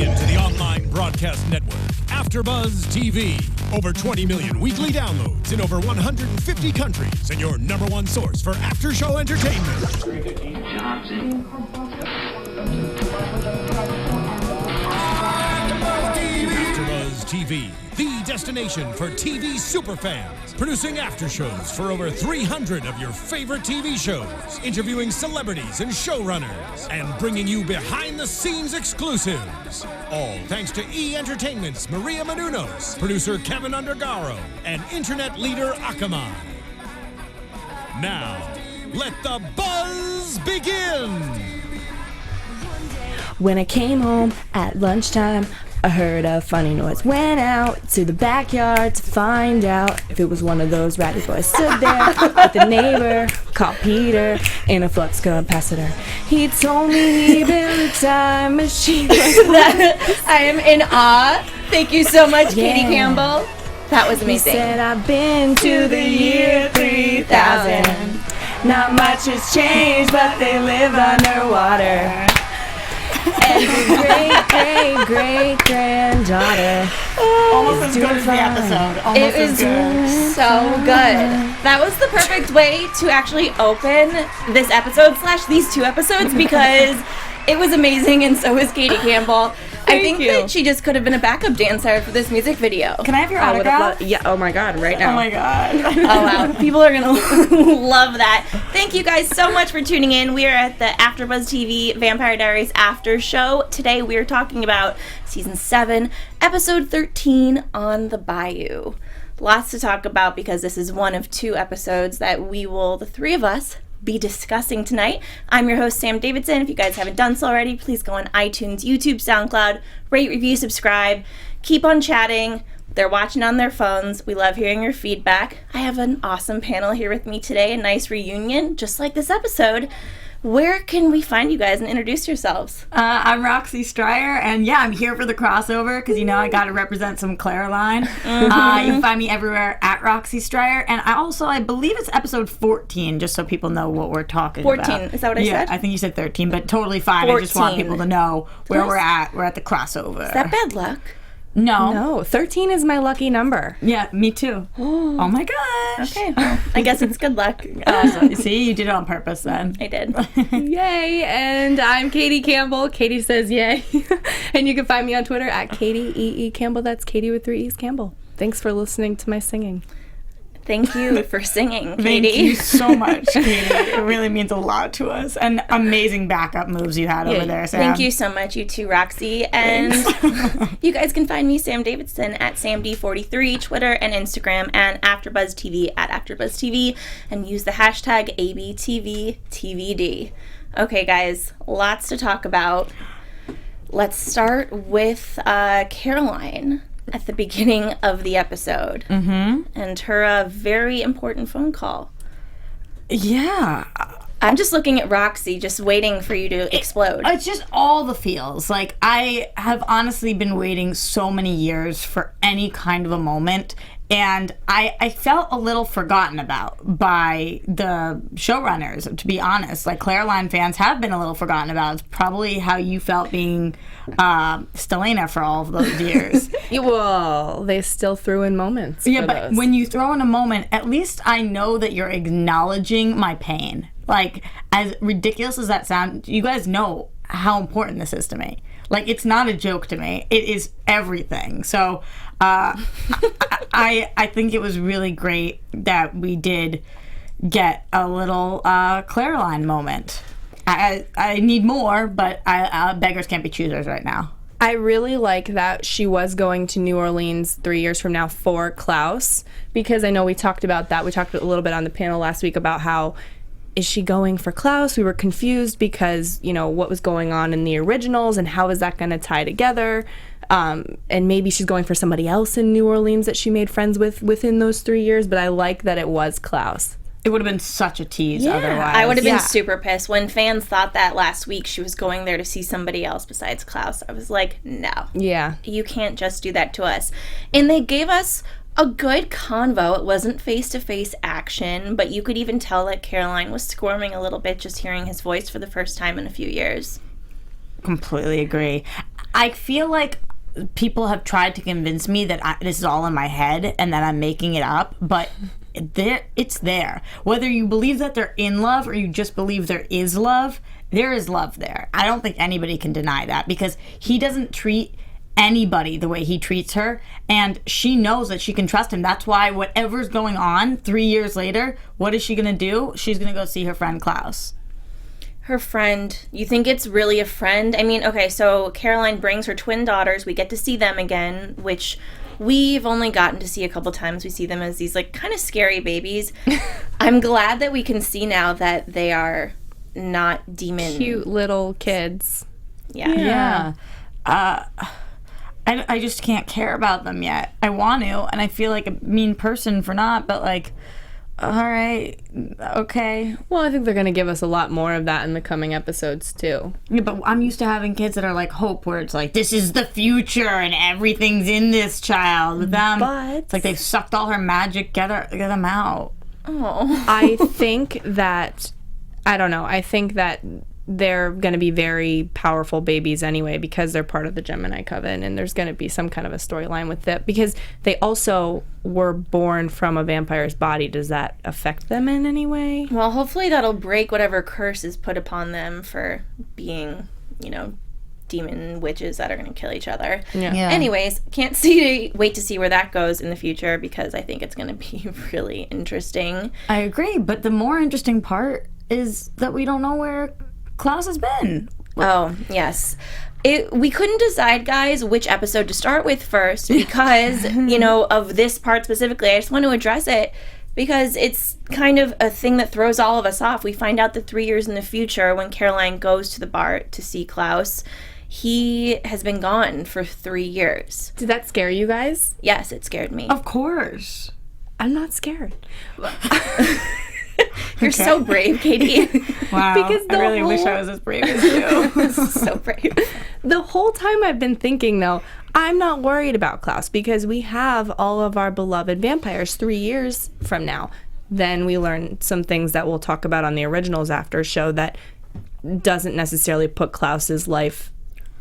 into the online broadcast network, AFTERBUZZ TV. Over 20 million weekly downloads in over 150 countries, and your number one source for after-show entertainment. AFTERBUZZ TV, the destination for TV superfans. Producing aftershows for over 300 of your favorite TV shows, interviewing celebrities and showrunners, and bringing you behind-the-scenes exclusives. All thanks to E! Entertainment's Maria Menounos, producer Kevin Undergaro, and internet leader Akamai. Now, let the buzz begin! When I came home at lunchtime, I heard a funny noise. Went out to the backyard to find out if it was one of those ratty boys. Stood there with the neighbor called Peter in a flux capacitor. He told me he built a time machine. I am in awe. Thank you so much, Katie Campbell. That was amazing. He said, I've been to the year 3000. Not much has changed, but they live underwater. And the great-great-great-granddaughter almost as good as the episode. It was so good. That was the perfect way to actually open this episode / these two episodes because it was amazing, and so was Katie Campbell. I think that she just could have been a backup dancer for this music video. Can I have your autograph? Yeah, oh my god, right now. Oh my god. Oh wow, people are gonna love that. Thank you guys so much for tuning in. We are at the AFTERBUZZ TV Vampire Diaries after show. Today we are talking about season 7, episode 13 on the Bayou. Lots to talk about because this is one of 2 episodes that we will, the 3 of us, be discussing tonight. I'm your host, Sam Davidson. If you guys haven't done so already, please go on iTunes, YouTube, SoundCloud, rate, review, subscribe. Keep on chatting. They're watching on their phones. We love hearing your feedback. I have an awesome panel here with me today, a nice reunion, just like this episode. Where can we find you guys and introduce yourselves? I'm Roxy Striar, and yeah, I'm here for the crossover because, you know, I got to represent some Clareline. You can find me everywhere at Roxy Striar, and I believe it's episode 14, just so people know what we're talking 14. about. 14, is that what I said? Yeah, I think you said 13, but totally fine. 14. I just want people to know where we're at. We're at the crossover. Is that bad luck? No, 13 is my lucky number. Yeah, me too. Oh my gosh. Okay, well, I guess it's good luck. Awesome. See, you did it on purpose then. I did. Yay, and I'm Katie Campbell. Katie says yay. And you can find me on Twitter at Katie E. Campbell. That's Katie with 3 E's Campbell. Thanks for listening to my singing. Thank you for singing, Katie. Thank you so much, Katie. It really means a lot to us. And amazing backup moves you had over there, Sam. Thank you so much, you too, Roxy. And you guys can find me, Sam Davidson, at SamD43, Twitter and Instagram, and AfterBuzz TV at AfterBuzz TV, and use the hashtag ABTVTVD. Okay, guys, lots to talk about. Let's start with Caroline at the beginning of the episode and her very important phone call. Yeah. I'm just looking at Roxy, just waiting for you to explode. It's just all the feels. Like, I have honestly been waiting so many years for any kind of a moment, and I felt a little forgotten about by the showrunners, to be honest. Like, Clareline fans have been a little forgotten about. It's probably how you felt being Stelena for all of those years. Well, they still threw in moments. Yeah, but when you throw in a moment, at least I know that you're acknowledging my pain. Like, as ridiculous as that sounds, you guys know how important this is to me. Like, it's not a joke to me. It is everything. So, I think it was really great that we did get a little Clareline moment. I need more, but beggars can't be choosers right now. I really like that she was going to New Orleans 3 years from now for Klaus, because I know we talked about that. We talked a little bit on the panel last week about how, is she going for Klaus? We were confused because, you know, what was going on in the originals and how is that going to tie together? And maybe she's going for somebody else in New Orleans that she made friends with within those 3 years, but I like that it was Klaus. It would have been such a tease otherwise. I would have been super pissed when fans thought that last week she was going there to see somebody else besides Klaus. I was like, no. Yeah. You can't just do that to us. And they gave us a good convo. It wasn't face-to-face action, but you could even tell that Caroline was squirming a little bit just hearing his voice for the first time in a few years. Completely agree. I feel like people have tried to convince me that this is all in my head and that I'm making it up, but it's there. Whether you believe that they're in love or you just believe there is love there. I don't think anybody can deny that, because he doesn't treat anybody the way he treats her, and she knows that she can trust him. That's why whatever's going on 3 years later, what is she gonna do? She's gonna go see her friend Klaus. Her friend. You think it's really a friend? I mean, okay, so Caroline brings her twin daughters. We get to see them again, which we've only gotten to see a couple times. We see them as these, like, kind of scary babies. I'm glad that we can see now that they are not demon. Cute little kids. Yeah. I just can't care about them yet. I want to, and I feel like a mean person for not, but, like, all right, okay. Well, I think they're going to give us a lot more of that in the coming episodes, too. Yeah, but I'm used to having kids that are like Hope, where it's like, this is the future and everything's in this child. With them, But it's like they've sucked all her magic, get them out. Oh. I think that, I don't know, I think that they're going to be very powerful babies anyway, because they're part of the Gemini Coven, and there's going to be some kind of a storyline with it, because they also were born from a vampire's body. Does that affect them in any way? Well, hopefully that'll break whatever curse is put upon them for being, demon witches that are going to kill each other. Yeah. Anyways, wait to see where that goes in the future, because I think it's going to be really interesting. I agree, but the more interesting part is that we don't know where Klaus has been. Oh, yes. We couldn't decide, guys, which episode to start with first, because, of this part specifically. I just want to address it because it's kind of a thing that throws all of us off. We find out that 3 years in the future, when Caroline goes to the bar to see Klaus, he has been gone for 3 years. Did that scare you guys? Yes, it scared me. Of course. I'm not scared. You're so brave, Katie. Wow. Because I really wish I was as brave as you. So brave. The whole time I've been thinking, though, I'm not worried about Klaus, because we have all of our beloved vampires 3 years from now. Then we learn some things that we'll talk about on the Originals After show that doesn't necessarily put Klaus's life...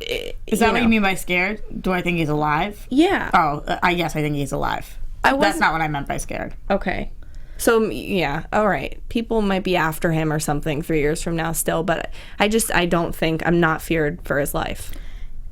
Is that what you mean by scared? Do I think he's alive? Yeah. Oh, yes, I think he's alive. That's not what I meant by scared. Okay. So, yeah, all right. People might be after him or something 3 years from now still, but I'm not feared for his life.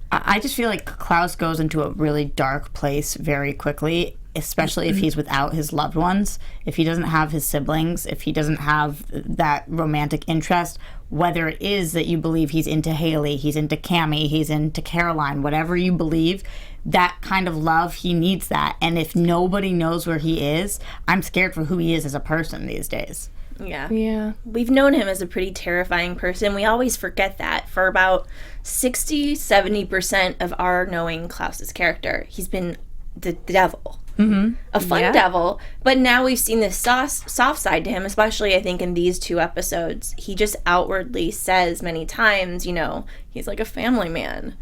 I just feel like Klaus goes into a really dark place very quickly, especially if he's without his loved ones, if he doesn't have his siblings, if he doesn't have that romantic interest, whether it is that you believe he's into Haley, he's into Cammie, he's into Caroline, whatever you believe, that kind of love, he needs that. And if nobody knows where he is, I'm scared for who he is as a person these days. Yeah. We've known him as a pretty terrifying person. We always forget that. For about 60-70% of our knowing Klaus's character, he's been the devil. Mm-hmm. A fun devil. But now we've seen this soft side to him, especially, I think, in these 2 episodes. He just outwardly says many times, he's like a family man.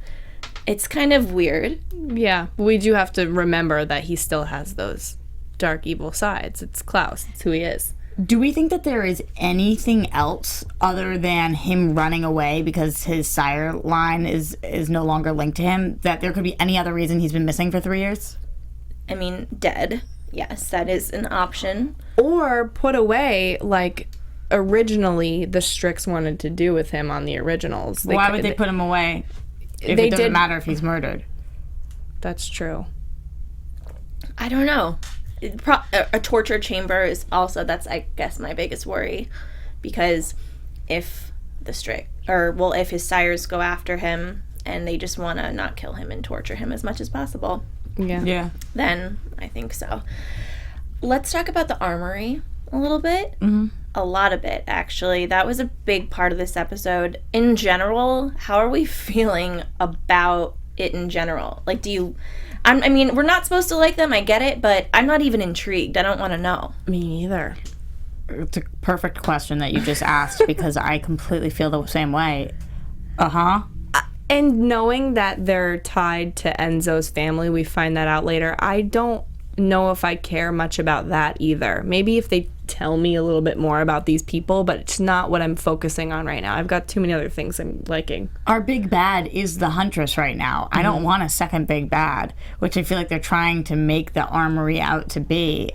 It's kind of weird. Yeah, we do have to remember that he still has those dark, evil sides. It's Klaus. It's who he is. Do we think that there is anything else other than him running away because his sire line is no longer linked to him, that there could be any other reason he's been missing for 3 years? I mean, dead. Yes, that is an option. Or put away, like originally the Strix wanted to do with him on the Originals. Why would they put him away if it doesn't matter if he's murdered? That's true. I don't know. A torture chamber is also, that's, I guess, my biggest worry, because if if his sires go after him and they just want to not kill him and torture him as much as possible, then I think so. Let's talk about the Armory a little bit. Mm-hmm. A lot of it, actually. That was a big part of this episode. In general, how are we feeling about it in general? Like, I mean, we're not supposed to like them, I get it, but I'm not even intrigued. I don't want to know. Me neither. It's a perfect question that you just asked, because I completely feel the same way. And knowing that they're tied to Enzo's family, we find that out later, I don't know if I care much about that either. Maybe if they tell me a little bit more about these people, but it's not what I'm focusing on right now. I've got too many other things I'm liking. Our big bad is the Huntress right now. I don't want a second big bad, which I feel like they're trying to make the Armory out to be.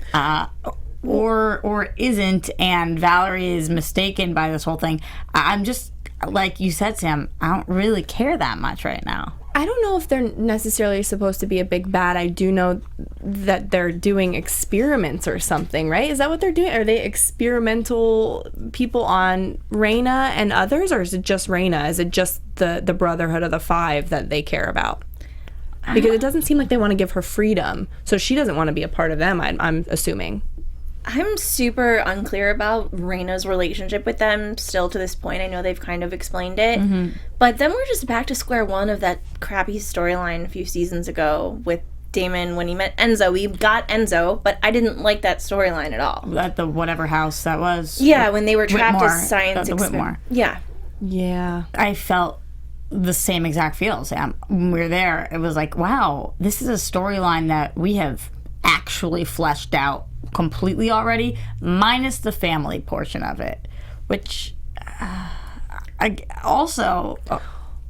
Or isn't, and Valerie is mistaken by this whole thing. I'm just, like you said, Sam, I don't really care that much right now. I don't know if they're necessarily supposed to be a big bad. I do know that they're doing experiments or something, right? Is that what they're doing? Are they experimental people on Raina and others, or is it just Raina? Is it just the Brotherhood of the Five that they care about? Because it doesn't seem like they want to give her freedom, so she doesn't want to be a part of them, I'm assuming. I'm super unclear about Raina's relationship with them still to this point. I know they've kind of explained it. But then we're just back to square one of that crappy storyline a few seasons ago with Damon when he met Enzo. We got Enzo, but I didn't like that storyline at all. At the whatever house that was. Yeah, when they were trapped Whitmore, as science Whitmore. Yeah. Yeah. I felt the same exact feel, Sam. When we were there, it was like, wow, this is a storyline that we have actually fleshed out completely already, minus the family portion of it, which I also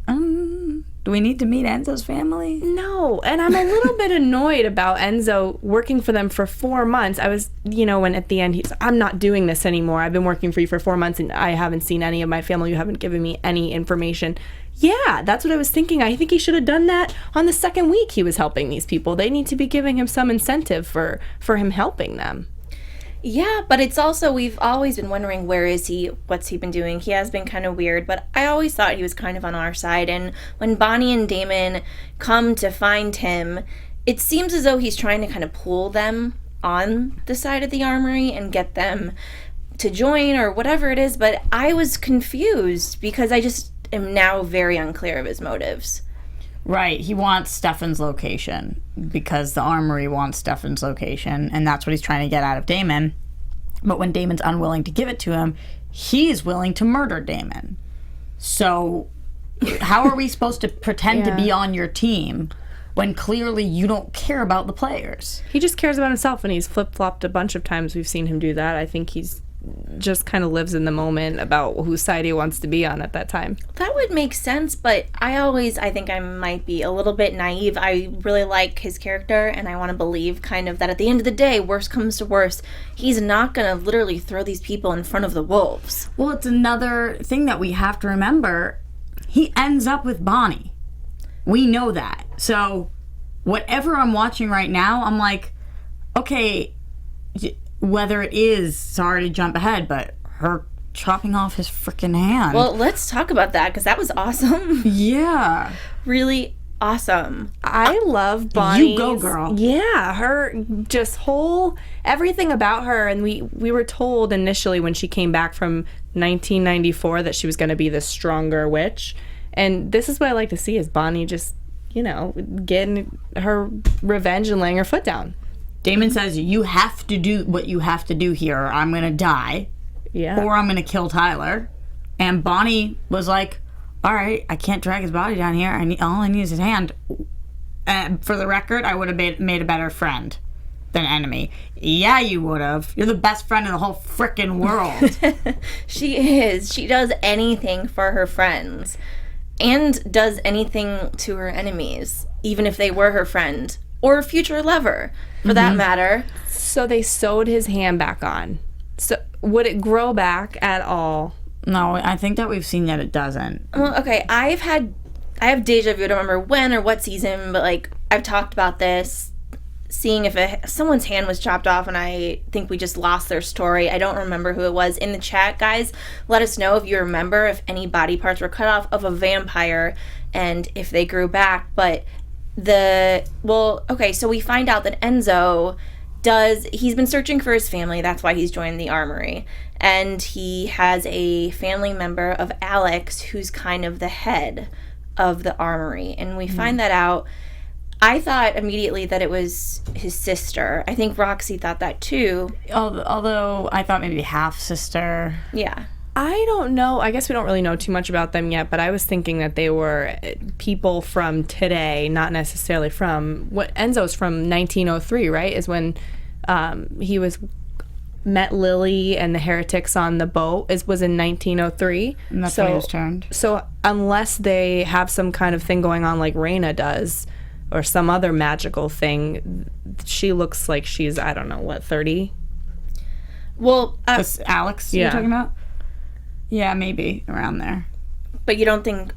do we need to meet Enzo's family? No, and I'm a little bit annoyed about Enzo working for them for 4 months. I was, when at the end he's, I'm not doing this anymore. I've been working for you for 4 months and I haven't seen any of my family. You haven't given me any information. Yeah, that's what I was thinking. I think he should have done that on the second week he was helping these people. They need to be giving him some incentive for him helping them. Yeah, but it's also, we've always been wondering, where is he? What's he been doing? He has been kind of weird, but I always thought he was kind of on our side. And when Bonnie and Damon come to find him, it seems as though he's trying to kind of pull them on the side of the Armory and get them to join or whatever it is. But I was confused because I just am now very unclear of his motives. Right, he wants Stefan's location because the Armory wants Stefan's location, and that's what he's trying to get out of Damon. But when Damon's unwilling to give it to him, he's willing to murder Damon. So how are we supposed to pretend to be on your team when clearly you don't care about the players? He just cares about himself, and he's flip-flopped a bunch of times. We've seen him do that. I think he's just kind of lives in the moment about whose side he wants to be on at that time. That would make sense, but I think I might be a little bit naive. I really like his character, and I want to believe kind of that at the end of the day, worst comes to worst, he's not going to literally throw these people in front of the wolves. Well, it's another thing that we have to remember. He ends up with Bonnie. We know that. So whatever I'm watching right now, I'm like, okay, whether it is, sorry to jump ahead, but her chopping off his freaking hand. Well, let's talk about that, because that was awesome. Yeah. Really awesome. I love Bonnie. You go, girl. Yeah, her just everything about her. And we were told initially when she came back from 1994 that she was going to be the stronger witch. And this is what I like to see, is Bonnie just, getting her revenge and laying her foot down. Damon says, you have to do what you have to do here, or I'm going to die. Yeah. Or I'm going to kill Tyler. And Bonnie was like, all right, I can't drag his body down here. All I need is his hand. For the record, I would have made a better friend than enemy. Yeah, you would have. You're the best friend in the whole frickin' world. She is. She does anything for her friends. And does anything to her enemies, even if they were her friend. Or future lover, for that matter. So they sewed his hand back on. So would it grow back at all? No, I think that we've seen that it doesn't. Well, okay, I have deja vu. I don't remember when or what season, but I've talked about this, seeing if someone's hand was chopped off, and I think we just lost their story. I don't remember who it was. In the chat, guys, let us know if you remember if any body parts were cut off of a vampire and if they grew back. But so we find out that Enzo he's been searching for his family. That's why he's joined the Armory. And he has a family member of Alex who's kind of the head of the Armory. And we find that out. I thought immediately that it was his sister. I think Roxy thought that too. Although I thought maybe half-sister. Yeah. I don't know. I guess we don't really know too much about them yet, but I was thinking that they were people from today, not necessarily from... Enzo's from 1903, right? Is when he was met Lily and the Heretics on the boat was in 1903. And that's when he was turned. So unless they have some kind of thing going on like Raina does, or some other magical thing, she looks like she's, I don't know, what, 30? Well, This Alex you're talking about? Yeah, maybe around there. but you don't think...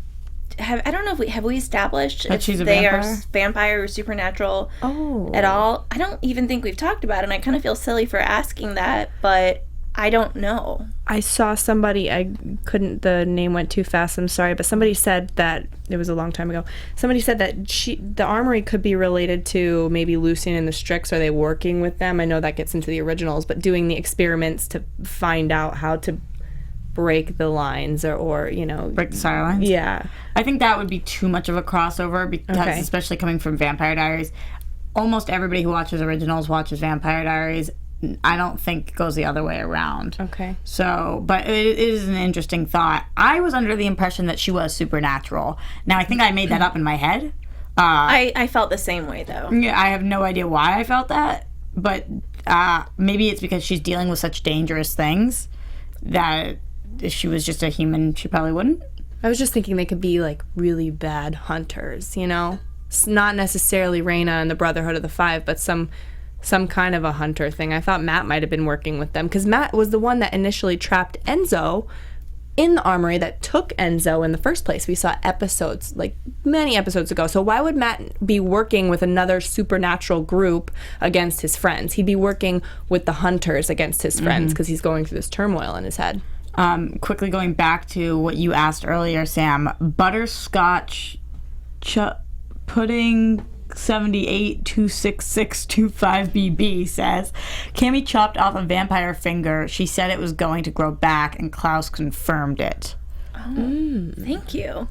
I don't know if have we established That if she's a they vampire? are vampire or supernatural Oh. at all. I don't even think we've talked about it, and I kind of feel silly for asking that, but I don't know. I saw somebody, the name went too fast, I'm sorry, but somebody said that, it was a long time ago, somebody said that the Armory could be related to maybe Lucian and the Strix. Are they working with them? I know that gets into the originals, but doing the experiments to find out how to break the lines or Break the sire lines? Yeah. I think that would be too much of a crossover because, especially coming from Vampire Diaries, almost everybody who watches originals watches Vampire Diaries. I don't think it goes the other way around. Okay. So, but it is an interesting thought. I was under the impression that she was supernatural. Now, I think I made that up in my head. I felt the same way, though. Yeah, I have no idea why I felt that, but maybe it's because she's dealing with such dangerous things that if she was just a human, she probably wouldn't. I was just thinking they could be like really bad hunters, It's not necessarily Raina and the Brotherhood of the Five, but some kind of a hunter thing. I thought Matt might have been working with them because Matt was the one that initially trapped Enzo in the Armory, that took Enzo in the first place. We saw episodes, like many episodes ago. So why would Matt be working with another supernatural group against his friends? He'd be working with the hunters against his friends because he's going through this turmoil in his head. Quickly going back to what you asked earlier, Sam, butterscotch pudding 7826625BB says Cammy chopped off a vampire finger. She said it was going to grow back, and Klaus confirmed it. Thank you.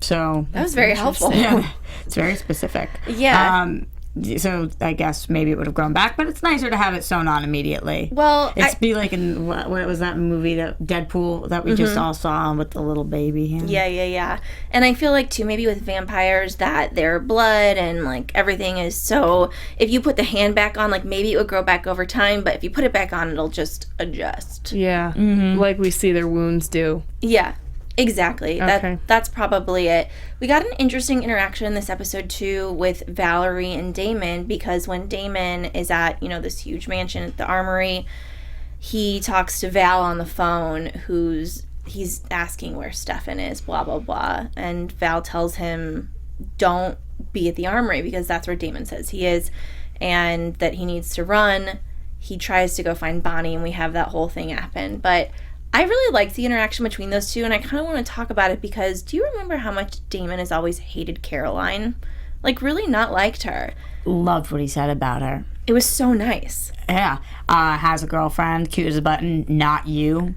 So That was very helpful. yeah, it's very specific. Yeah. So I guess maybe it would have grown back, but it's nicer to have it sewn on immediately. Well, it's be like in what was that movie, that Deadpool that we just all saw with the little baby hand. Yeah. And I feel like too, maybe with vampires, that their blood and like everything is so. If you put the hand back on, like maybe it would grow back over time, but if you put it back on, it'll just adjust. Yeah, like we see their wounds do. Yeah. Exactly. Okay. That's probably it. We got an interesting interaction in this episode too with Valerie and Damon, because when Damon is at, this huge mansion at the Armory, he talks to Val on the phone, he's asking where Stefan is, blah, blah, blah. And Val tells him, don't be at the Armory because that's where Damon says he is and that he needs to run. He tries to go find Bonnie and we have that whole thing happen. But I really liked the interaction between those two, and I kind of want to talk about it because do you remember how much Damon has always hated Caroline? Like, really not liked her. Loved what he said about her. It was so nice. Yeah. Has a girlfriend, cute as a button, not you.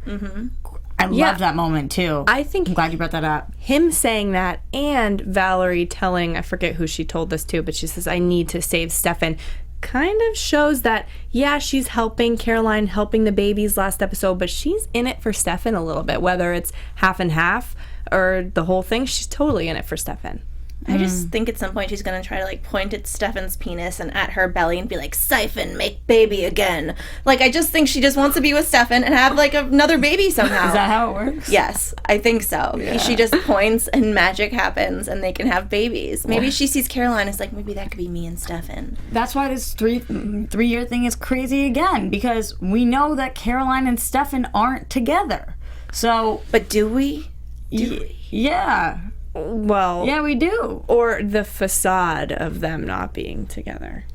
I loved that moment, too. I think I'm glad you brought that up. him saying that and Valerie telling, I forget who she told this to, but she says, I need to save Stefan, kind of shows that, yeah, she's helping Caroline, helping the babies last episode, but she's in it for Stefan a little bit, whether it's half and half or the whole thing. She's totally in it for Stefan. I just think at some point she's going to try to, point at Stefan's penis and at her belly and be like, siphon, make baby again. Like, I just think she just wants to be with Stefan and have, another baby somehow. Is that how it works? Yes, I think so. Yeah. She just points and magic happens and they can have babies. Maybe she sees Caroline as maybe that could be me and Stefan. That's why this three-year thing is crazy again, because we know that Caroline and Stefan aren't together. So, but do we? Yeah. Well, yeah, we do. Or the facade of them not being together.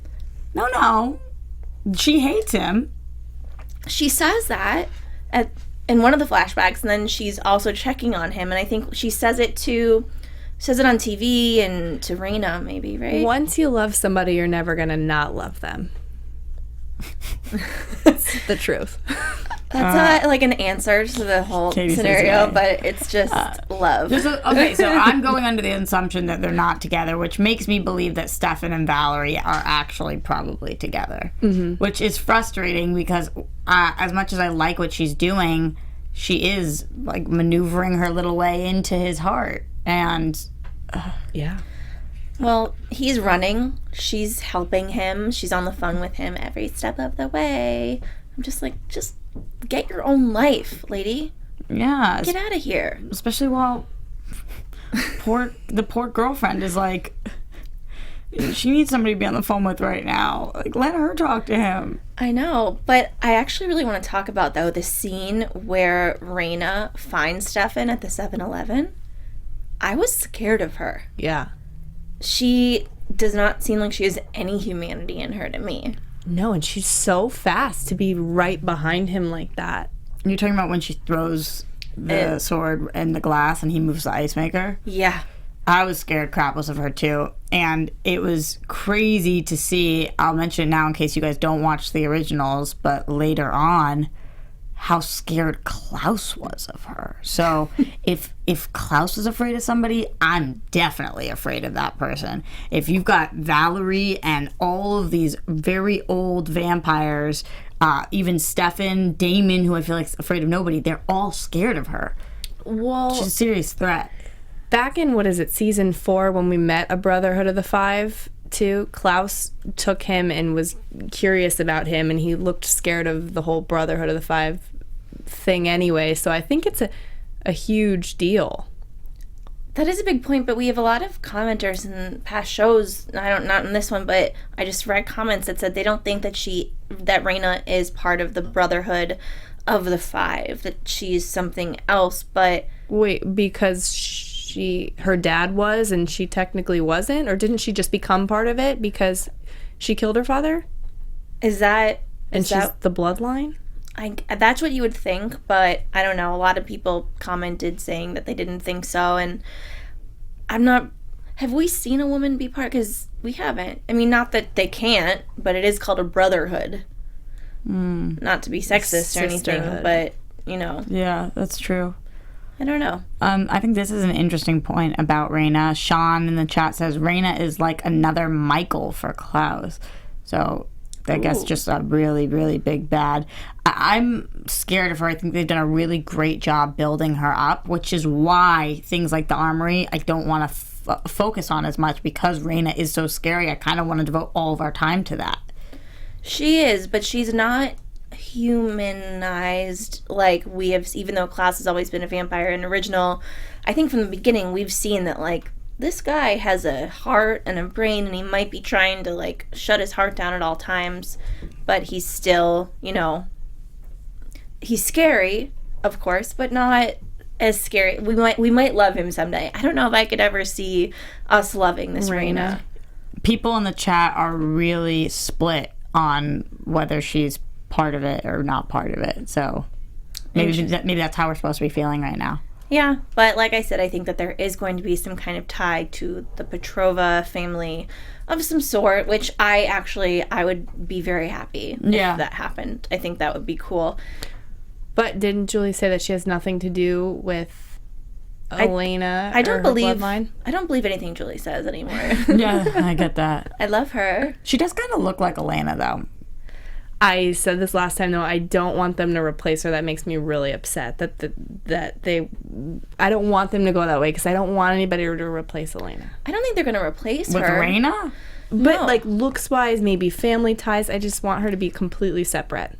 No. She hates him. She says that in one of the flashbacks, and then she's also checking on him, and I think she says it on TV and to Raina, maybe, right? Once you love somebody, you're never gonna not love them. It's the truth. That's not an answer to the whole scenario, but it's just love. Okay, so I'm going under the assumption that they're not together, which makes me believe that Stefan and Valerie are actually probably together, which is frustrating because as much as I like what she's doing, she is maneuvering her little way into his heart, and yeah. Well, he's running. She's helping him. She's on the phone with him every step of the way. I'm just like, just get your own life, lady. Yeah. Get out of here. Especially while the poor girlfriend is like, she needs somebody to be on the phone with right now. Like, let her talk to him. I know, but I actually really want to talk about, though, the scene where Raina finds Stefan at the 7-Eleven. I was scared of her. Yeah. She does not seem like she has any humanity in her to me. No, and she's so fast to be right behind him like that. You're talking about when she throws the sword in the glass and he moves the ice maker? Yeah. I was scared crapless of her too, and it was crazy to see. I'll mention it now in case you guys don't watch the originals, but later on, how scared Klaus was of her. So if Klaus is afraid of somebody, I'm definitely afraid of that person. If you've got Valerie and all of these very old vampires, even Stefan, Damon, who I feel like is afraid of nobody, they're all scared of her. Well, She's a serious threat. back in, season 4, when we met a Brotherhood of the Five, too, Klaus took him and was curious about him, and he looked scared of the whole Brotherhood of the Five thing anyway, so I think it's a huge deal. That is a big point, but we have a lot of commenters in past shows, not in this one, but I just read comments that said they don't think that Raina is part of the Brotherhood of the Five, that she's something else, but... Wait, because her dad was and she technically wasn't? Or didn't she just become part of it because she killed her father? She's the bloodline? That's what you would think, but I don't know. A lot of people commented saying that they didn't think so, and have we seen a woman be part? Because we haven't. I mean, not that they can't, but it is called a brotherhood. Not to be sexist or anything, but, Yeah, that's true. I don't know. I think this is an interesting point about Raina. Sean in the chat says Raina is like another Michael for Klaus. So I guess just a really, really big bad. I'm scared of her. I think they've done a really great job building her up, which is why things like the Armory I don't want to focus on as much, because Raina is so scary. I kind of want to devote all of our time to that. She is, but she's not humanized like we have, even though Klaus has always been a vampire in original. I think from the beginning we've seen that, like, this guy has a heart and a brain, and he might be trying to, like, shut his heart down at all times, but he's still, he's scary, of course, but not as scary. We might love him someday. I don't know if I could ever see us loving this Raina. People in the chat are really split on whether she's part of it or not part of it, so maybe that's how we're supposed to be feeling right now. Yeah, but like I said, I think that there is going to be some kind of tie to the Petrova family of some sort, which I would be very happy if that happened. I think that would be cool. But didn't Julie say that she has nothing to do with Elena? I don't believe bloodline? I don't believe anything Julie says anymore. Yeah, I get that. I love her. She does kind of look like Elena, though. I said this last time, though, I don't want them to replace her. That makes me really upset. I don't want them to go that way, because I don't want anybody to replace Elena. I don't think they're going to replace her. With Raina? But, like, looks-wise, maybe family ties, I just want her to be completely separate.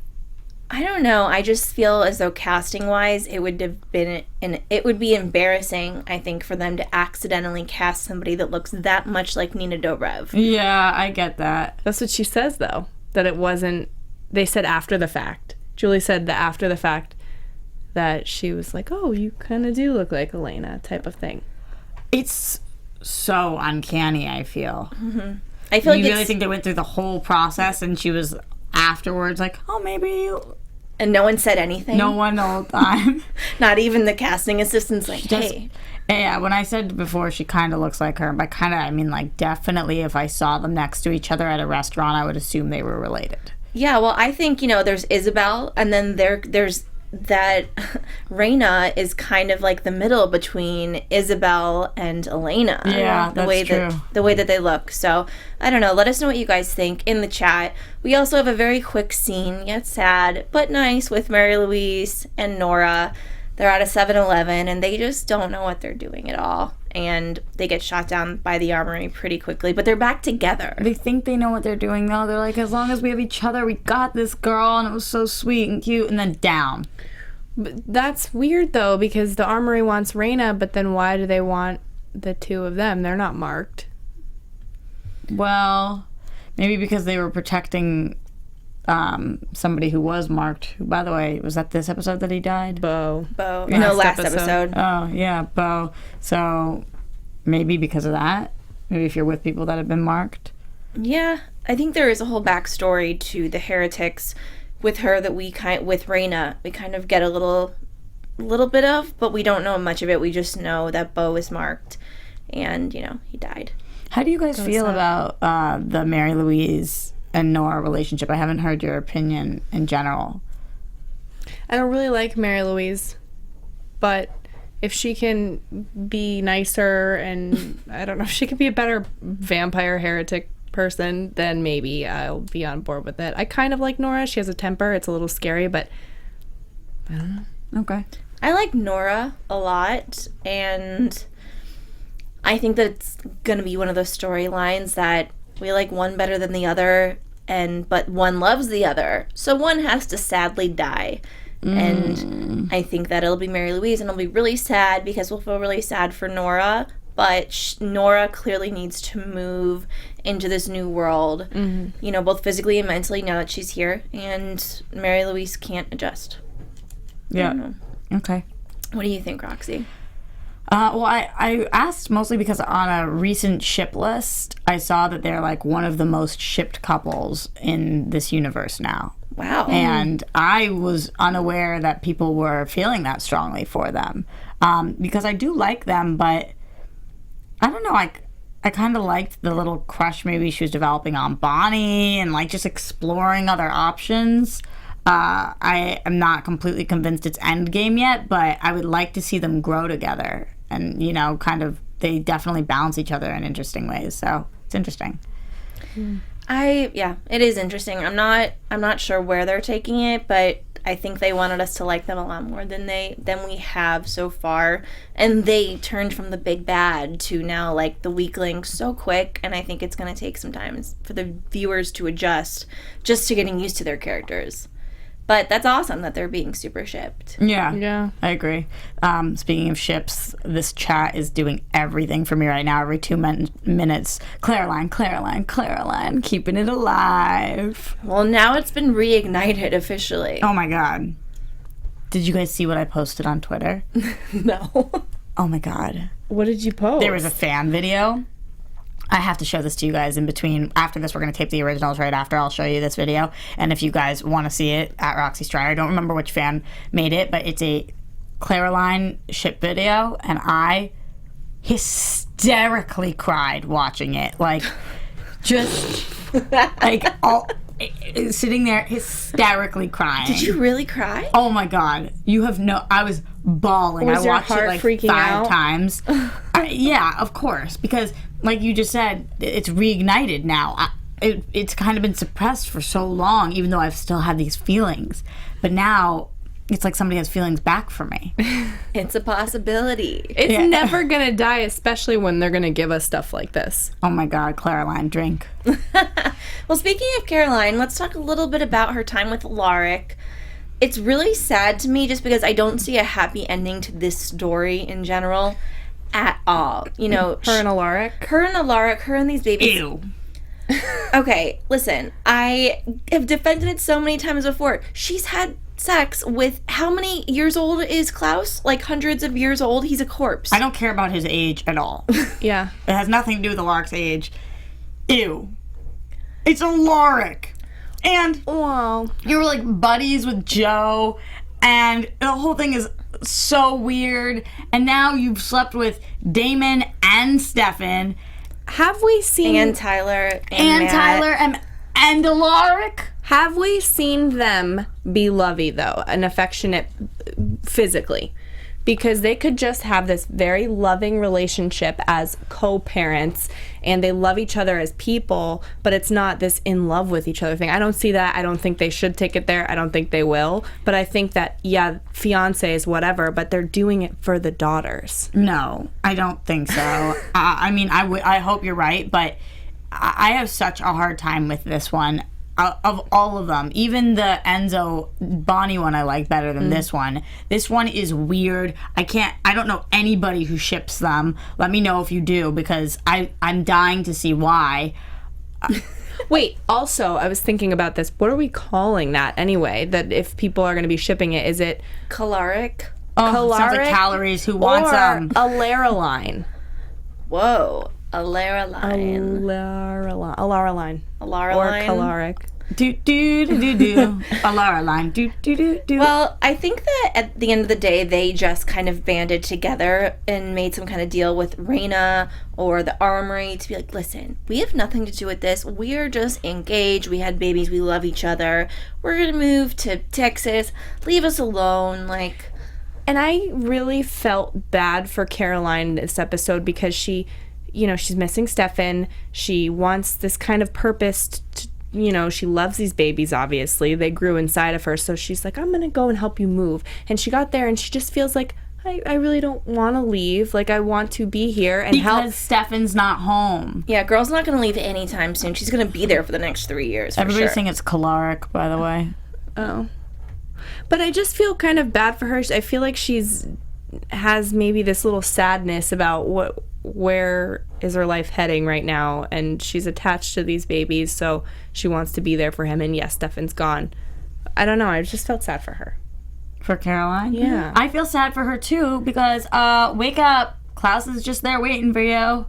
I don't know. I just feel as though casting-wise, it would be embarrassing, I think, for them to accidentally cast somebody that looks that much like Nina Dobrev. Yeah, I get that. That's what she says, though, that it wasn't... They said after the fact. Julie said that after the fact that she was like, oh, you kind of do look like Elena, type of thing. It's so uncanny, I feel. Mm-hmm. I feel like you really think they went through the whole process and she was afterwards like, oh, maybe... And no one said anything? No one the whole time. Not even the casting assistants like, hey. Yeah, when I said before she kind of looks like her, by kind of I mean like definitely if I saw them next to each other at a restaurant, I would assume they were related. Yeah, well, I think, there's Isabel, and then there's that Raina is kind of like the middle between Isabel and Elena. Yeah, that's true. The way that they look. So, I don't know. Let us know what you guys think in the chat. We also have a very quick scene, yet sad, but nice, with Mary Louise and Nora. They're at a 7-Eleven, and they just don't know what they're doing at all. and they get shot down by the Armory pretty quickly, but they're back together. They think they know what they're doing, though. They're like, as long as we have each other, we got this, girl, and it was so sweet and cute, and then down. But that's weird, though, because the Armory wants Raina, but then why do they want the two of them? They're not marked. Well, maybe because they were protecting somebody who was marked. Who, by the way, was that this episode that he died? Bo. No, last episode. Oh, yeah, Bo. So maybe because of that. Maybe if you're with people that have been marked. Yeah, I think there is a whole backstory to the Heretics with her that with Raina, we kind of get a little bit of, but we don't know much of it. We just know that Bo is marked, and he died. How do you guys feel about the Mary Louise and Nora relationship? I haven't heard your opinion in general. I don't really like Mary Louise, but if she can be nicer and I don't know, if she could be a better vampire heretic person, then maybe I'll be on board with it. I kind of like Nora. She has a temper. It's a little scary, but I don't know. Okay. I like Nora a lot, and I think that it's going to be one of those storylines that we like one better than the other, but one loves the other. So one has to sadly die. And I think that it'll be Mary Louise, and it'll be really sad because we'll feel really sad for Nora. But Nora clearly needs to move into this new world, both physically and mentally now that she's here. And Mary Louise can't adjust. Yeah. Okay. What do you think, Roxy? Well, I asked mostly because on a recent ship list, I saw that they're like one of the most shipped couples in this universe now. Wow. And I was unaware that people were feeling that strongly for them. Because I do like them, but I don't know, I kind of liked the little crush maybe she was developing on Bonnie and like just exploring other options. I am not completely convinced it's endgame yet, but I would like to see them grow together. And, they definitely balance each other in interesting ways. So it's interesting. It is interesting. I'm not sure where they're taking it, but I think they wanted us to like them a lot more than we have so far. And they turned from the big bad to now like the weakling so quick, and I think it's going to take some time for the viewers to adjust just to getting used to their characters. But that's awesome that they're being super shipped. Yeah. I agree. Speaking of ships, this chat is doing everything for me right now. Every 2 minutes, Claraline, keeping it alive. Well, now it's been reignited officially. Oh my god. Did you guys see what I posted on Twitter? No. Oh my god. What did you post? There was a fan video. I have to show this to you guys in between. After this, we're going to tape the originals right after. I'll show you this video. And if you guys want to see it, at Roxy Striar, I don't remember which fan made it, but it's a Claraline ship video, and I hysterically cried watching it. Like, just, like, sitting there hysterically crying. Did you really cry? Oh my god. I was bawling. Was I watched your heart it like freaking 5 out? times. Yeah, of course. Because, like you just said, it's reignited now. It's kind of been suppressed for so long, even though I've still had these feelings. But now, it's like somebody has feelings back for me. It's a possibility. It's never going to die, especially when they're going to give us stuff like this. Oh my god, Claraline, drink. Well, speaking of Caroline, let's talk a little bit about her time with Alaric. It's really sad to me just because I don't see a happy ending to this story in general at all. Her and Alaric? Her and these babies. Ew. Okay, listen, I have defended it so many times before. She's had sex with, how many years old is Klaus? Like hundreds of years old? He's a corpse. I don't care about his age at all. Yeah. It has nothing to do with Alaric's age. Ew. It's Alaric. And Wow. you were like buddies with Joe, and the whole thing is so weird. And now you've slept with Damon and Stefan. Have we seen... And Tyler. And Matt. Tyler and Alaric. Have we seen them be lovey, though, and affectionate physically? because they could just have this very loving relationship as co-parents, and they love each other as people, but it's not this in love with each other thing. I don't see that. I don't think they should take it there. I don't think they will. But I think that, yeah, fiancés, whatever, but they're doing it for the daughters. No, I don't think so. I mean, I hope you're right, but I have such a hard time with this one. Of all of them, even the Enzo Bonnie one I like better than this one. This one is weird. I don't know anybody who ships them. Let me know if you do, because I'm dying to see why. Wait, also, I was thinking about this. What are we calling that anyway? That if people are going to be shipping it, is it Caloric? Sounds like calories. Who wants a Laraline? Whoa. Alaraline. Alaraline. Or caloric. Do do do do do. Alaraline. Do do do do. Well, I think that at the end of the day, they just kind of banded together and made some kind of deal with Raina or the Armory to be like, listen, we have nothing to do with this. We are just engaged. We had babies. We love each other. We're going to move to Texas. Leave us alone. Like, and I really felt bad for Caroline in this episode because she's missing Stefan. She wants this kind of purpose to, she loves these babies, obviously. They grew inside of her. So she's like, I'm going to go and help you move. And she got there and she just feels like, I really don't want to leave. Like, I want to be here and help. Because Stefan's not home. Yeah, girl's not going to leave anytime soon. She's going to be there for the next 3 years. Everybody's saying it's caloric, by the way. Oh. But I just feel kind of bad for her. I feel like has maybe this little sadness about where is her life heading right now, and she's attached to these babies, so she wants to be there for him. And yes, Stefan's gone. I don't know. I just felt sad for her. For Caroline? Yeah. I feel sad for her too, because wake up, Klaus is just there waiting for you.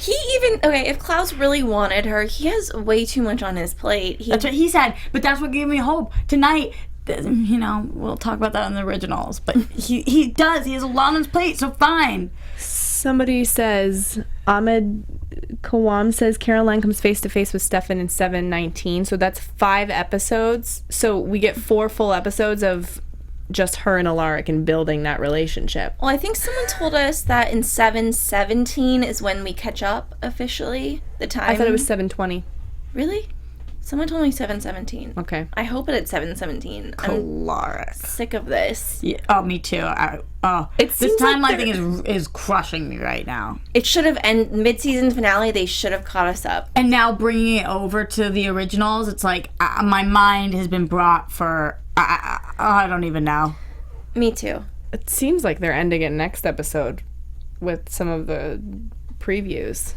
If Klaus really wanted her, he has way too much on his plate. That's what he said, but that's what gave me hope. Tonight, we'll talk about that in the originals, but he does. He has a lot on his plate, so fine. Somebody says, Ahmed Kawam says Caroline comes face to face with Stefan in 7:19, so that's 5 episodes. So we get 4 full episodes of just her and Alaric and building that relationship. Well, I think someone told us that in 7:17 is when we catch up officially. The time. I thought it was 7:20. Really? Someone told me 7:17. Okay. I hope it's 7:17. Caloric. I'm sick of this. Yeah. Oh, me too. This timeline thing is crushing me right now. It should have ended mid-season finale. They should have caught us up. And now bringing it over to the originals, it's like my mind has been brought for. I don't even know. Me too. It seems like they're ending it next episode with some of the previews.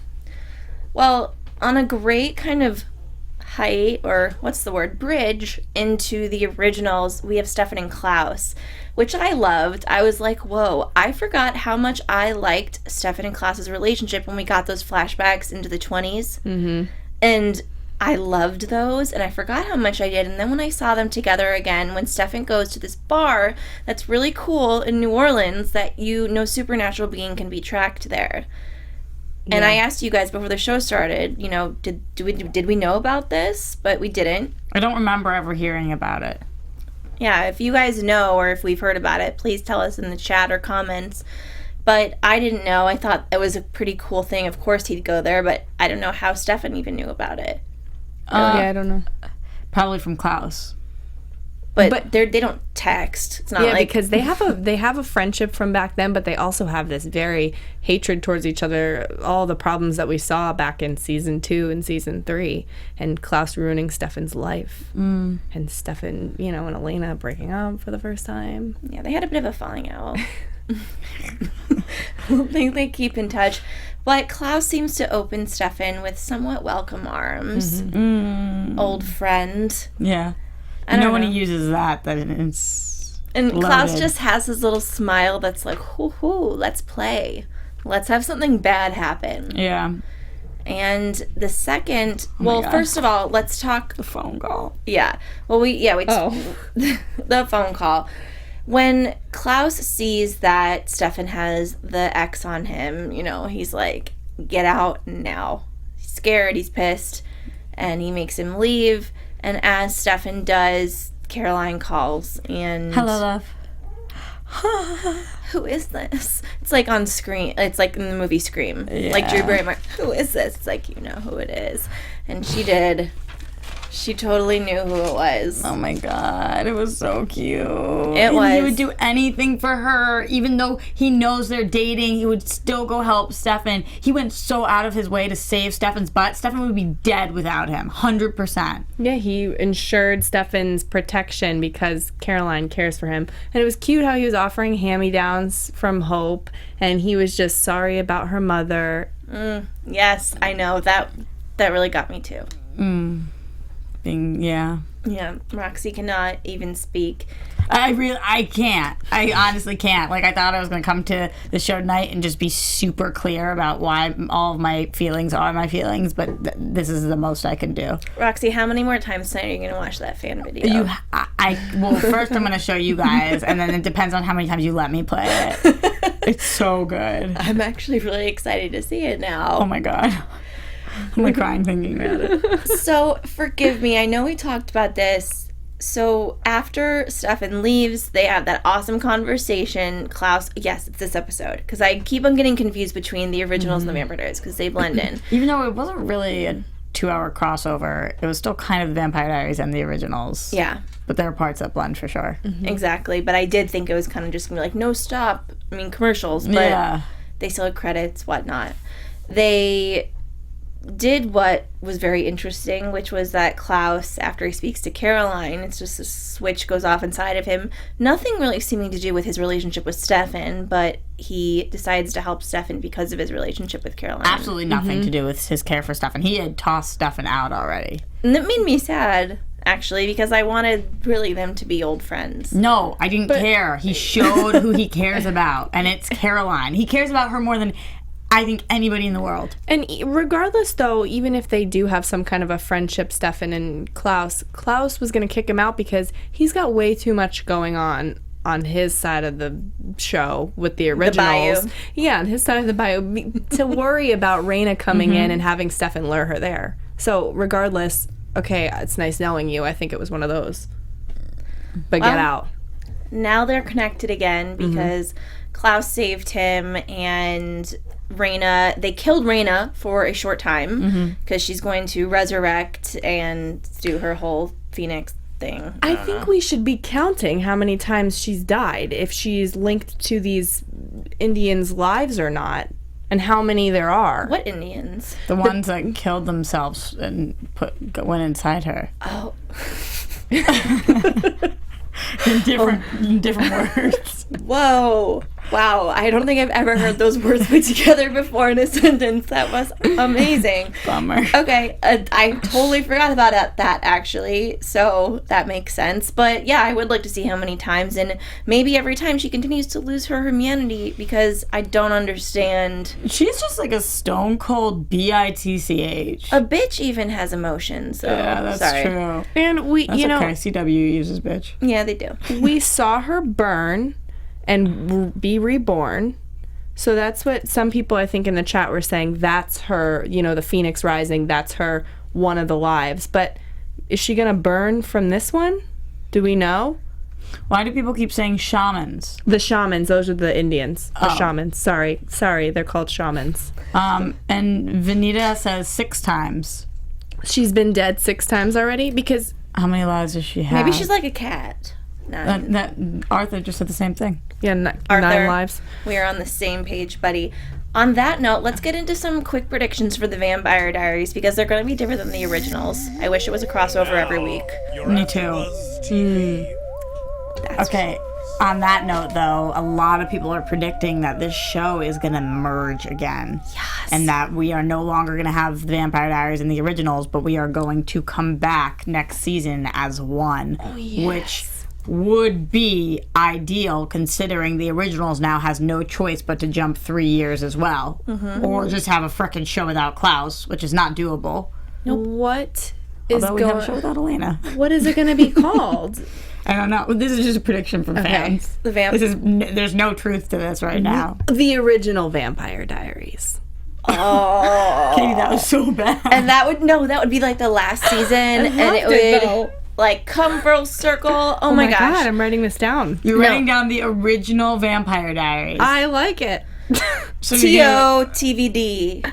Well, on a great kind of height, or what's the word, bridge into the originals, we have Stefan and Klaus, which I loved. I was like, whoa, I forgot how much I liked Stefan and Klaus's relationship when we got those flashbacks into the 20s. Mm-hmm. And I loved those, and I forgot how much I did. And then when I saw them together again, when Stefan goes to this bar that's really cool in New Orleans, that no supernatural being can be tracked there. And I asked you guys before the show started, did we know about this? But we didn't. I don't remember ever hearing about it. Yeah, if you guys know or if we've heard about it, please tell us in the chat or comments. But I didn't know. I thought it was a pretty cool thing. Of course he'd go there, but I don't know how Stefan even knew about it. I don't know. Probably from Klaus. But they don't text. It's not because they have a friendship from back then, but they also have this very hatred towards each other. All the problems that we saw back in season 2 and season 3, and Klaus ruining Stefan's life, and Stefan, and Elena breaking up for the first time. Yeah, they had a bit of a falling out. they keep in touch, but Klaus seems to open Stefan with somewhat welcome arms. Mm-hmm. Old friend. Yeah. When he uses that, then it's and loaded. Klaus just has his little smile that's like, hoo, let's play. Let's have something bad happen. Yeah. And the second, first of all, let's talk the phone call. Yeah. Well, the phone call. When Klaus sees that Stefan has the X on him, he's like, get out now. He's scared, he's pissed, and he makes him leave. And as Stefan does, Caroline calls and... Hello, love. who is this? It's like on Scream. It's like in the movie Scream. Yeah. Like Drew Barrymore. Who is this? It's like, you know who it is. And she did. She totally knew who it was. Oh my god, it was so cute. It was. And he would do anything for her, even though he knows they're dating. He would still go help Stefan. He went so out of his way to save Stefan's butt. Stefan would be dead without him, 100%. Yeah, he ensured Stefan's protection because Caroline cares for him. And it was cute how he was offering hand-me-downs from Hope, and he was just sorry about her mother. Yes, I know. That really got me too. Yeah. Yeah, Roxy cannot even speak. I can't. I honestly can't. Like, I thought I was going to come to the show tonight and just be super clear about why all of my feelings are my feelings, but this is the most I can do. Roxy, how many more times tonight are you going to watch that fan video? Well, first I'm going to show you guys, and then it depends on how many times you let me play it. It's so good. I'm actually really excited to see it now. Oh my god. I'm like crying thinking about it. So, forgive me, I know we talked about this. So, after Stefan leaves, they have that awesome conversation. Klaus, yes, it's this episode. Because I keep on getting confused between the originals and the Vampire Diaries, because they blend in. Even though it wasn't really a 2-hour crossover, it was still kind of the Vampire Diaries and the originals. Yeah. But there are parts that blend for sure. Exactly. But I did think it was kind of just going to be like, no, stop. I mean, commercials. But they still had credits, whatnot. They did what was very interesting, which was that Klaus, after he speaks to Caroline, it's just a switch goes off inside of him. Nothing really seeming to do with his relationship with Stefan, but he decides to help Stefan because of his relationship with Caroline. Absolutely nothing to do with his care for Stefan. He had tossed Stefan out already. And it made me sad, actually, because I wanted really them to be old friends. No, I didn't care. He showed who he cares about, and it's Caroline. He cares about her more than I think anybody in the world. And regardless, though, even if they do have some kind of a friendship, Stefan and Klaus was going to kick him out because he's got way too much going on his side of the show with the originals. The Bayou. Yeah, on his side of the Bayou, to worry about Raina coming in and having Stefan lure her there. So regardless, okay, it's nice knowing you. I think it was one of those. But get out. Now they're connected again because Klaus saved him, and Raina, they killed Raina for a short time because she's going to resurrect and do her whole Phoenix thing. I think we should be counting how many times she's died, if she's linked to these Indians' lives or not, and how many there are. What Indians? The ones that killed themselves and went inside her. Oh. in different words. Whoa. Wow, I don't think I've ever heard those words put together before in a sentence. That was amazing. Bummer. Okay, I totally forgot about that, actually, so that makes sense. But yeah, I would like to see how many times, and maybe every time she continues to lose her humanity, because I don't understand. She's just like a stone cold bitch. A bitch even has emotions, so Yeah, that's sorry. true. And That's okay. CW uses bitch. Yeah, they do. we saw her burn and be reborn. So that's what some people, I think, in the chat were saying. That's her, the Phoenix Rising. That's her, one of the lives. But is she going to burn from this one? Do we know? Why do people keep saying shamans? The shamans. Those are the Indians. The Oh. shamans. Sorry. They're called shamans. And Vanita says 6 times. She's been dead 6 times already? Because How many lives does she have? Maybe she's like a cat. Nine. That Arthur just said the same thing. Yeah, Arthur, 9 lives. We are on the same page, buddy. On that note, let's get into some quick predictions for the Vampire Diaries, because they're going to be different than the originals. I wish it was a crossover every week. Me too. Okay, on that note, though, a lot of people are predicting that this show is going to merge again. Yes. And that we are no longer going to have the Vampire Diaries and the originals, but we are going to come back next season as one. Oh, yes. Which would be ideal, considering the originals now has no choice but to jump 3 years as well. Or just have a frickin' show without Klaus, which is not doable. What is Although we have a show without Elena. What is it going to be called? I don't know. This is just a prediction from fans. The There's no truth to this right now. The original Vampire Diaries. Oh. Katie, that was so bad. And that would be like the last season, and it would like come full circle. Oh my gosh. God, I'm writing this down. You're writing down the original Vampire Diaries. I like it. So TOTVD.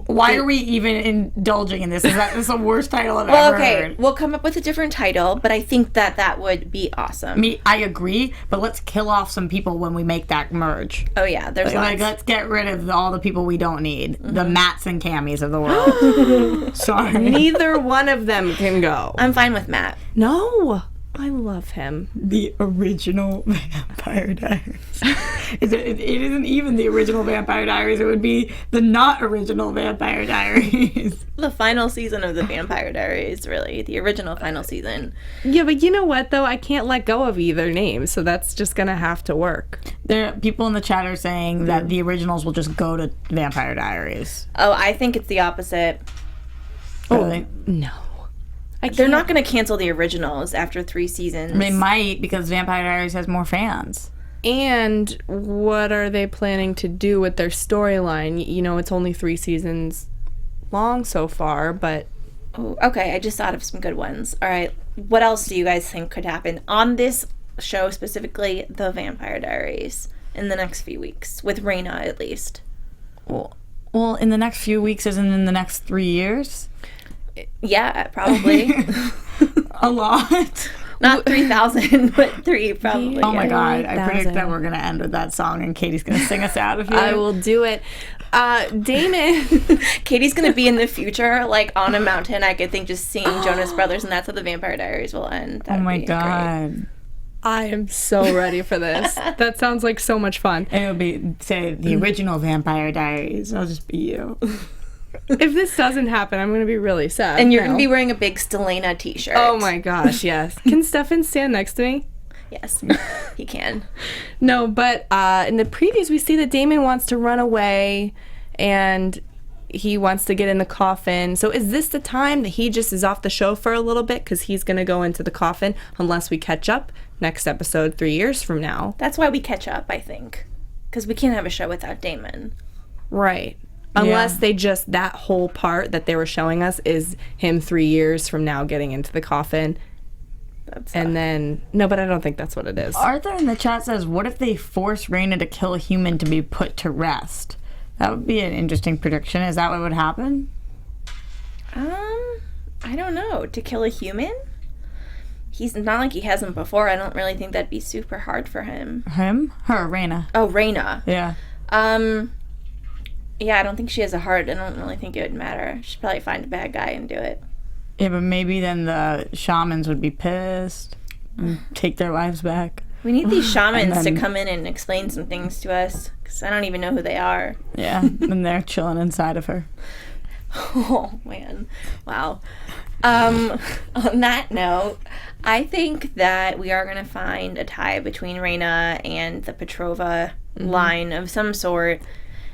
why are we even indulging in this? Is that the worst title I've Well, ever okay, heard? we'll come up with a different title, but I think that would be awesome. I agree, but let's kill off some people when we make that merge. Oh yeah, there's Like, lots. let's get rid of all the people we don't need. The Matts and Cammies of the world. Sorry. Neither one of them can go. I'm fine with Matt. No, I love him. The original Vampire Diaries. It isn't even the original Vampire Diaries. It would be the not original Vampire Diaries. The final season of the Vampire Diaries, really. The original final season. Yeah, but you know what, though? I can't let go of either name, so that's just going to have to work. There are people in the chat are saying that the originals will just go to Vampire Diaries. Oh, I think it's the opposite. Really? No. They're not going to cancel the originals after 3 seasons. They might, because Vampire Diaries has more fans. And what are they planning to do with their storyline? You know, it's only 3 seasons long so far, but... Oh, okay, I just thought of some good ones. All right, what else do you guys think could happen on this show, specifically The Vampire Diaries, in the next few weeks? With Raina, at least. Well, in the next few weeks isn't in the next 3 years? Yeah, probably. A lot. Not 3,000, but 3 probably. Oh my yeah. God, I predict 3,000. that we're going to end with that song and Katie's going to sing us out of here. I will do it. Damon. Katie's gonna be in the future, like on a mountain. I could think just singing Jonas Brothers, and that's how the Vampire Diaries will end. Oh my God. I am so ready for this. That sounds like so much fun. And it'll be, say, the original Vampire Diaries. I'll just be you. If this doesn't happen, I'm going to be really sad. And you're No. gonna be wearing a big Stelena t-shirt. Oh my gosh, yes. Can Stefan stand next to me? Yes, he can. No, but in the previews, we see that Damon wants to run away and he wants to get in the coffin. So is this the time that he just is off the show for a little bit because he's going to go into the coffin unless we catch up next episode 3 years from now? That's why we catch up, I think, because we can't have a show without Damon. Right. Unless they just, that whole part that they were showing us is him 3 years from now getting into the coffin. And then, no, but I don't think that's what it is. Arthur in the chat says, what if they force Raina to kill a human to be put to rest? That would be an interesting prediction. Is that what would happen? I don't know. To kill a human? He's not like he hasn't before. I don't really think that'd be super hard for him. Him? Her, Raina. Oh, Raina. Yeah. Yeah, I don't think she has a heart. I don't really think it would matter. She'd probably find a bad guy and do it. Yeah, but maybe then the shamans would be pissed and take their lives back. We need these shamans And then- to come in and explain some things to us, because I don't even know who they are. Yeah, and they're chilling inside of her. Oh, man. Wow. On that note, I think that we are going to find a tie between Raina and the Petrova line of some sort.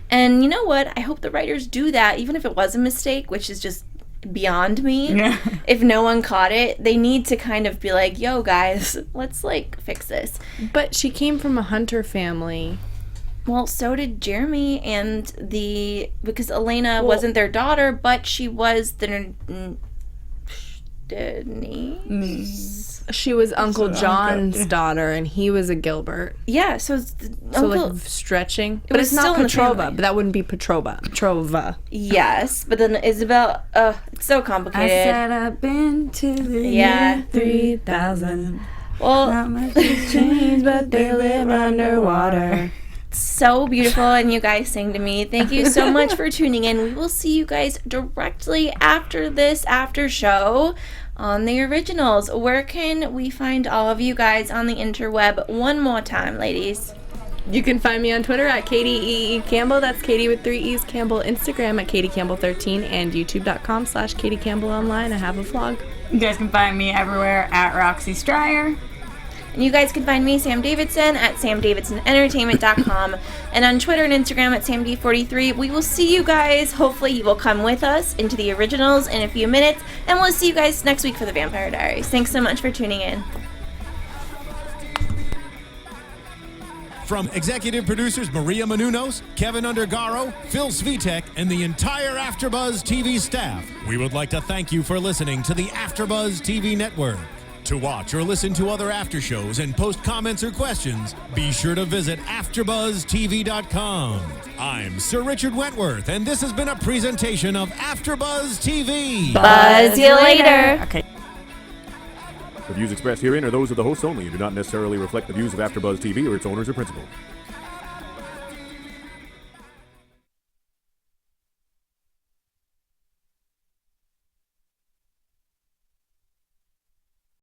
And you know what? I hope the writers do that, even if it was a mistake, which is just beyond me. Yeah. If no one caught it, they need to kind of be like, yo, guys, let's, like, fix this. But she came from a hunter family. Well, so did Jeremy and because Elena wasn't their daughter, but she was the niece. She was Uncle John's daughter, and he was a Gilbert. Yeah, so it's So Uncle. like stretching, but was it's not still in the Petrova. family. But that wouldn't be Petrova. Yes, but then Isabel. It's so complicated. I said I've been to the Yeah. year 3000. Well, Not much has changed, but they live underwater. so beautiful, and you guys sing to me. Thank you so much for tuning in. We will see you guys directly after this after show on the originals. Where can we find all of you guys on the interweb one more time, ladies? You can find me on Twitter at Katie Campbell. That's Katie with 3 E's Campbell. Instagram at KatieCampbell13 and YouTube.com/KatieCampbellOnline. I have a vlog. You guys can find me everywhere at Roxy Striar. And you guys can find me, Sam Davidson, at SamDavidsonEntertainment.com and on Twitter and Instagram at SamD43. We will see you guys. Hopefully you will come with us into the originals in a few minutes. And we'll see you guys next week for the Vampire Diaries. Thanks so much for tuning in. From executive producers Maria Menounos, Kevin Undergaro, Phil Svitek, and the entire AfterBuzz TV staff, we would like to thank you for listening to the AfterBuzz TV network. To watch or listen to other after shows and post comments or questions, be sure to visit AfterBuzzTV.com. I'm Sir Richard Wentworth, and this has been a presentation of AfterBuzz TV. Buzz you later. Okay. The views expressed herein are those of the hosts only and do not necessarily reflect the views of AfterBuzz TV or its owners or principals.